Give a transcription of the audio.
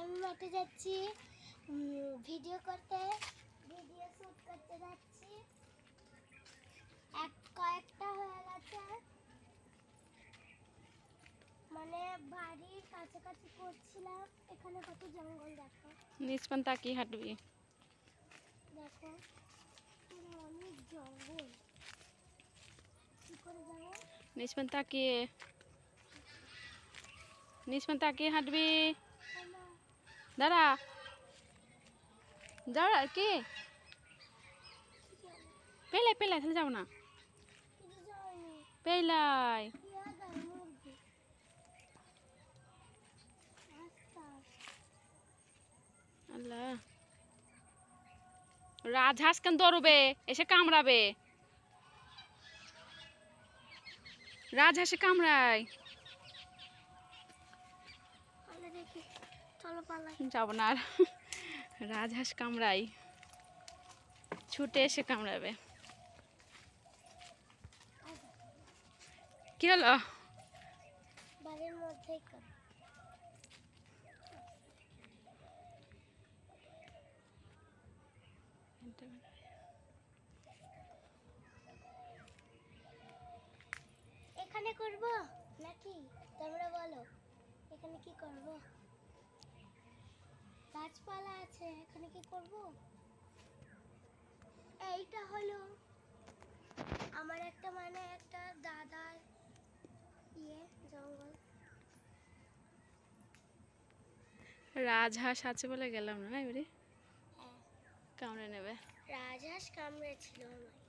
আমি মাঠে যাচ্ছি ভিডিও করতে, ভিডিও শুট করতে যাচ্ছি। কয়েকটা হয়ে গেছে, মানে বাড়ির কাছাকাছি করছিলাম। এখানে কত জঙ্গল দেখো। নিষ্পান তাকিয়ে হাঁটবি। দেখো অনেক জঙ্গল, কি করে যাবো? নিষ্পান তাকিয়ে হাঁটবি। দাঁড়া দাঁড়া কি পেলাই তাহলে যাবো না। পেলাই আল্লাহ, রাজহাঁস কেন দৌড়বে, এসে কামড়াবে। রাজহাঁসে কামড়ায়। যাবো না আর, রাজহাঁস কামড়াই, ছুটে এসে কামড়াবে। কি হলো? বাড়ির মধ্যেই কর। এখানে করব নাকি তোমরা বলো? এখানে কি করব? গাছপালা আছে, এখানে কি করব? এইটা হলো আমার একটা, মানে একটা দাদার জঙ্গল। রাজহাঁস আছে বলে গেলাম না, এবারে কামড়ে নেবে। রাজহাঁস কামড়েছিল আমায়।